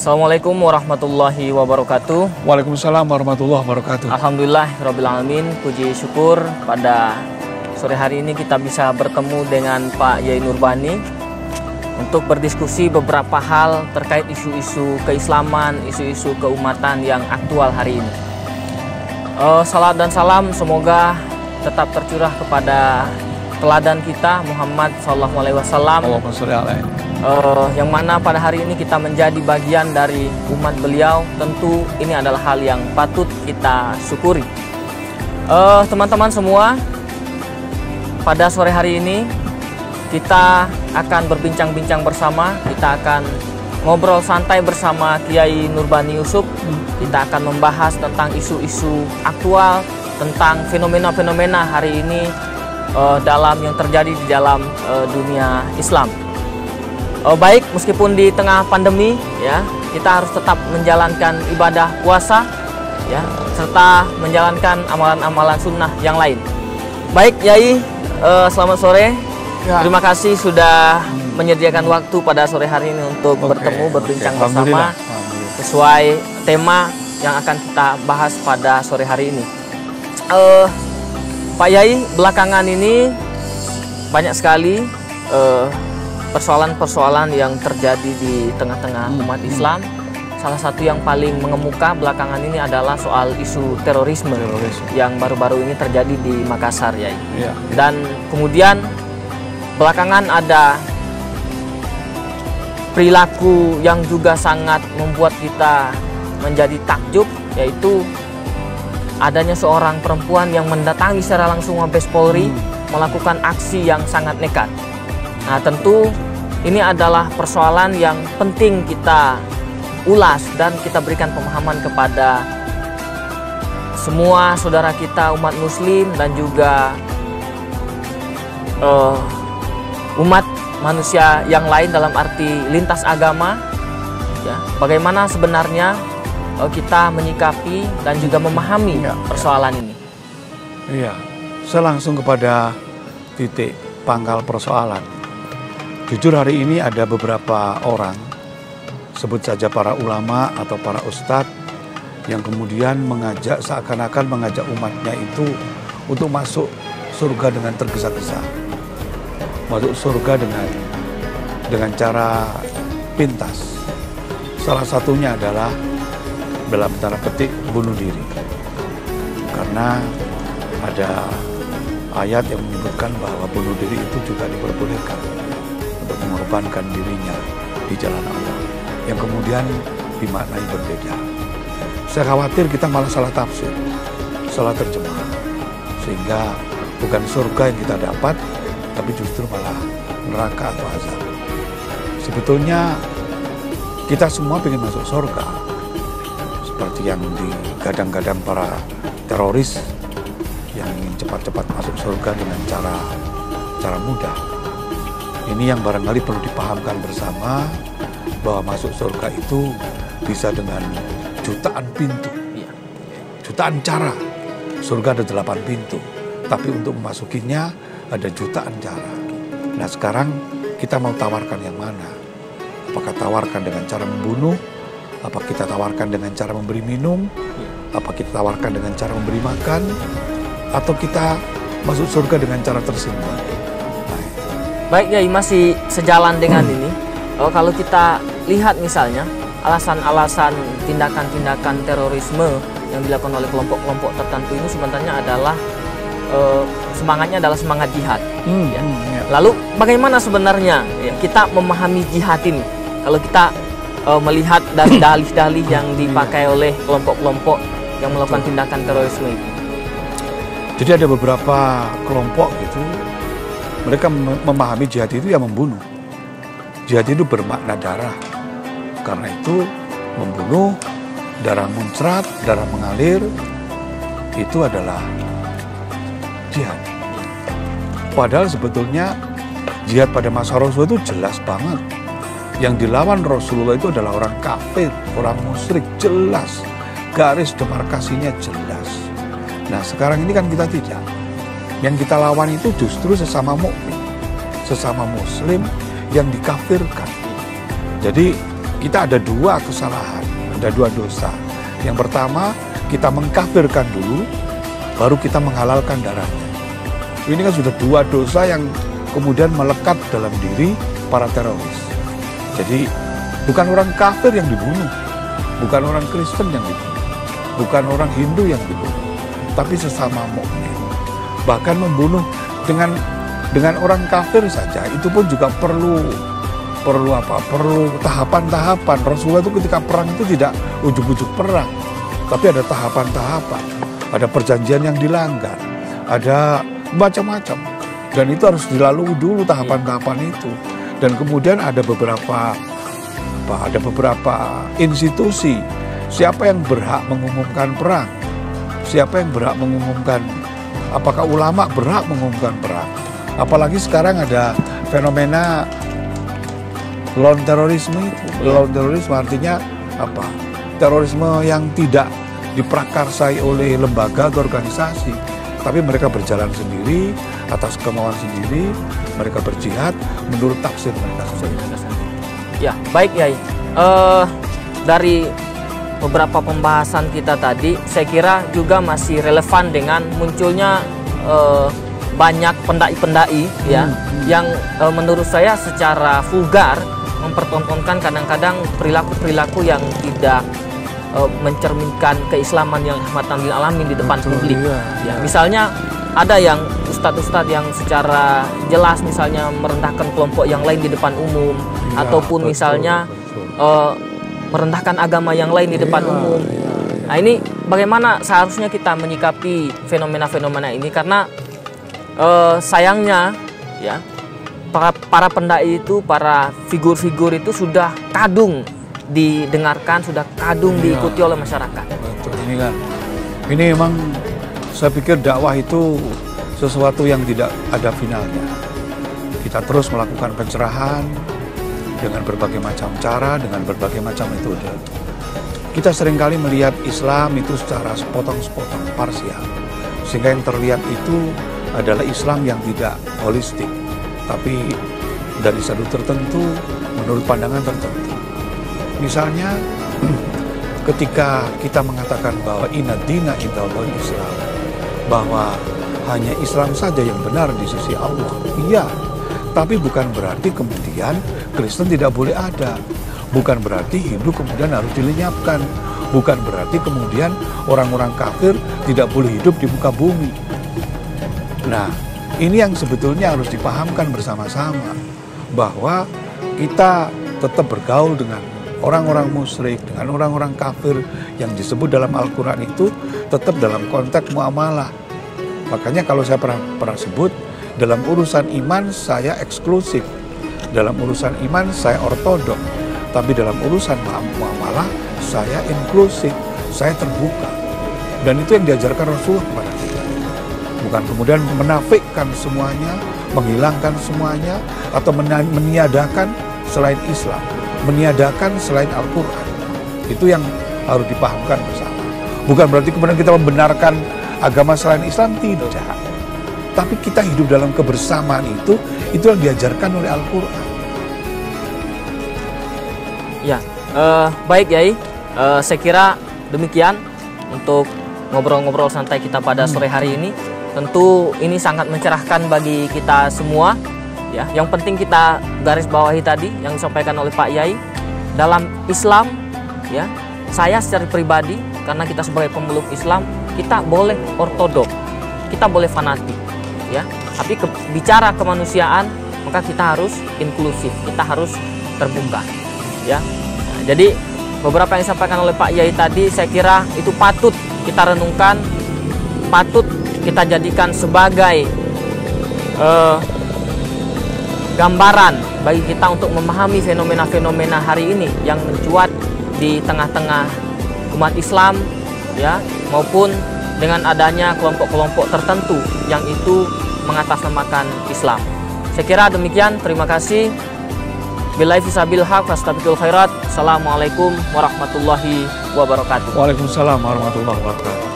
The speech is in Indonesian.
Assalamualaikum warahmatullahi wabarakatuh. Waalaikumsalam warahmatullahi wabarakatuh. Alhamdulillah Rabbil Alamin. Puji syukur pada sore hari ini kita bisa bertemu dengan Pak Yai Nurbani untuk berdiskusi beberapa hal terkait isu-isu keislaman, isu-isu keumatan yang aktual hari ini. Salat dan salam semoga tetap tercurah kepada teladan kita Muhammad SAW. Allahumma sholli alaihi. Yang mana pada hari ini kita menjadi bagian dari umat beliau, tentu ini adalah hal yang patut kita syukuri. Teman-teman semua, pada sore hari ini kita akan berbincang-bincang bersama, kita akan ngobrol santai bersama Kiai Nurbani Yusuf. Kita akan membahas tentang isu-isu aktual, tentang fenomena-fenomena hari ini dalam yang terjadi di dalam dunia Islam. Baik, meskipun di tengah pandemi ya, kita harus tetap menjalankan ibadah puasa ya, serta menjalankan amalan-amalan sunnah yang lain. Baik, Yai, selamat sore. Ya. Terima kasih sudah menyediakan waktu pada sore hari ini untuk bertemu, berbincang bersama sesuai tema yang akan kita bahas pada sore hari ini. Pak Yai, belakangan ini banyak sekali persoalan-persoalan yang terjadi di tengah-tengah umat Islam. Salah satu yang paling mengemuka belakangan ini adalah soal isu terorisme yang baru-baru ini terjadi di Makassar, Yai. Ya. Dan kemudian belakangan ada perilaku yang juga sangat membuat kita menjadi takjub, yaitu adanya seorang perempuan yang mendatangi secara langsung Mabes Polri melakukan aksi yang sangat nekat. Nah, tentu ini adalah persoalan yang penting kita ulas dan kita berikan pemahaman kepada semua saudara kita umat muslim dan juga umat manusia yang lain dalam arti lintas agama ya, bagaimana sebenarnya kita menyikapi dan juga memahami persoalan ini. Iya, saya langsung kepada titik pangkal persoalan. Jujur hari ini ada beberapa orang, sebut saja para ulama atau para ustadz, yang kemudian mengajak, seakan-akan mengajak umatnya itu untuk masuk surga dengan tergesa-gesa. Masuk surga dengan cara pintas. Salah satunya adalah dalam tanda petik bunuh diri. Karena ada ayat yang menyebutkan bahwa bunuh diri itu juga diperbolehkan untuk mengorbankan dirinya di jalan Allah, yang kemudian dimaknai berbeda. Saya khawatir kita malah salah tafsir, salah terjemah, sehingga bukan surga yang kita dapat, tapi justru malah neraka atau azab. Sebetulnya kita semua ingin masuk surga, seperti yang digadang-gadang para teroris yang ingin cepat-cepat masuk surga dengan cara mudah. Ini yang barangkali perlu dipahamkan bersama, bahwa masuk surga itu bisa dengan jutaan pintu, jutaan cara. Surga ada 8 pintu, tapi untuk memasukinya ada jutaan cara. Nah, sekarang kita mau tawarkan yang mana? Apakah tawarkan dengan cara membunuh? Apa kita tawarkan dengan cara memberi minum? Apa kita tawarkan dengan cara memberi makan? Atau kita masuk surga dengan cara tersinggung? Baik, ya, masih sejalan dengan ini. Kalau kita lihat misalnya alasan-alasan tindakan-tindakan terorisme yang dilakukan oleh kelompok-kelompok tertentu ini sebenarnya adalah semangatnya adalah semangat jihad. Ya. Lalu bagaimana sebenarnya ya, kita memahami jihad ini? Kalau kita melihat dari dalih-dalih yang dipakai oleh kelompok-kelompok yang melakukan tindakan terorisme itu. Jadi ada beberapa kelompok gitu, mereka memahami jihad itu yang membunuh. Jihad itu bermakna darah. Karena itu membunuh, darah muncrat, darah mengalir, itu adalah jihad. Padahal sebetulnya jihad pada masa Rasulullah itu jelas banget. Yang dilawan Rasulullah itu adalah orang kafir, orang musyrik, jelas. Garis demarkasinya jelas. Nah, sekarang ini kan kita tidak. Yang kita lawan itu justru sesama mukmin, sesama muslim yang dikafirkan. Jadi kita ada dua kesalahan, ada dua dosa. Yang pertama, kita mengkafirkan dulu, baru kita menghalalkan darahnya. Ini kan sudah dua dosa yang kemudian melekat dalam diri para teroris. Jadi bukan orang kafir yang dibunuh, bukan orang Kristen yang dibunuh, bukan orang Hindu yang dibunuh, tapi sesama mukmin. Bahkan membunuh dengan orang kafir saja itu pun juga perlu tahapan-tahapan. Rasulullah itu ketika perang itu tidak ujuk-ujuk perang, tapi ada tahapan-tahapan, ada perjanjian yang dilanggar, ada macam-macam, dan itu harus dilalui dulu tahapan-tahapan itu. Dan kemudian ada beberapa institusi, siapa yang berhak mengumumkan perang, siapa yang berhak mengumumkan, apakah ulama berhak mengumumkan perang. Apalagi sekarang ada fenomena lone terorisme itu. Lone terorisme artinya apa? Terorisme yang tidak diprakarsai oleh lembaga atau organisasi, tapi mereka berjalan sendiri, atas kemauan sendiri, mereka berjihad menurut tafsir mereka sendiri. Ya, baik Yai. Dari beberapa pembahasan kita tadi, saya kira juga masih relevan dengan munculnya banyak pendai-pendai ya, yang menurut saya secara vulgar mempertontonkan kadang-kadang perilaku-perilaku yang tidak mencerminkan keislaman yang rahmatan lil alamin di depan publik. Ya, misalnya ada yang ustadz-ustadz yang secara jelas misalnya merendahkan kelompok yang lain di depan umum, ataupun misalnya merendahkan agama yang lain di depan umum. Nah, ini bagaimana seharusnya kita menyikapi fenomena-fenomena ini, karena sayangnya ya para pendai itu, para figur-figur itu sudah kadung didengarkan, sudah kadung diikuti oleh masyarakat. Betul, ini memang saya pikir dakwah itu sesuatu yang tidak ada finalnya. Kita terus melakukan pencerahan dengan berbagai macam cara, dengan berbagai macam metode. Kita seringkali melihat Islam itu secara sepotong-sepotong, parsial, sehingga yang terlihat itu adalah Islam yang tidak holistik, tapi dari sudut tertentu, menurut pandangan tertentu. Misalnya, ketika kita mengatakan bahwa inna dina indallahil Islam, bahwa hanya Islam saja yang benar di sisi Allah, iya, tapi bukan berarti kemudian Kristen tidak boleh ada, bukan berarti Hindu kemudian harus dilenyapkan, bukan berarti kemudian orang-orang kafir tidak boleh hidup di muka bumi. Nah, ini yang sebetulnya harus dipahamkan bersama-sama, bahwa kita tetap bergaul dengan orang-orang musyrik, dengan orang-orang kafir yang disebut dalam Al-Quran itu tetap dalam konteks muamalah. Makanya kalau saya pernah sebut, dalam urusan iman saya eksklusif, dalam urusan iman saya ortodok, tapi dalam urusan muamalah saya inklusif, saya terbuka. Dan itu yang diajarkan Rasulullah kepada kita. Bukan kemudian menafikkan semuanya, menghilangkan semuanya, atau meniadakan selain Islam, meniadakan selain Al-Quran. Itu yang harus dipahamkan bersama. Bukan berarti kemudian kita membenarkan agama selain Islam, tidak. Tapi kita hidup dalam kebersamaan itu yang diajarkan oleh Al-Quran. Ya, baik Yai, saya kira demikian untuk ngobrol-ngobrol santai kita pada sore hari ini. Tentu ini sangat mencerahkan bagi kita semua. Ya, yang penting kita garis bawahi tadi yang disampaikan oleh Pak Yai, dalam Islam, ya, saya secara pribadi, karena kita sebagai pemeluk Islam, kita boleh ortodok, kita boleh fanatik, ya. Tapi bicara kemanusiaan, maka kita harus inklusif, kita harus terbuka, ya. Nah, jadi beberapa yang disampaikan oleh Pak Yai tadi, saya kira itu patut kita renungkan, patut kita jadikan sebagai gambaran bagi kita untuk memahami fenomena-fenomena hari ini yang mencuat di tengah-tengah umat Islam, ya, maupun dengan adanya kelompok-kelompok tertentu yang itu mengatasnamakan Islam. Saya kira demikian, terima kasih. Billahi fisabil haq fastabiqul khairat. Assalamualaikum warahmatullahi wabarakatuh. Waalaikumsalam warahmatullahi wabarakatuh.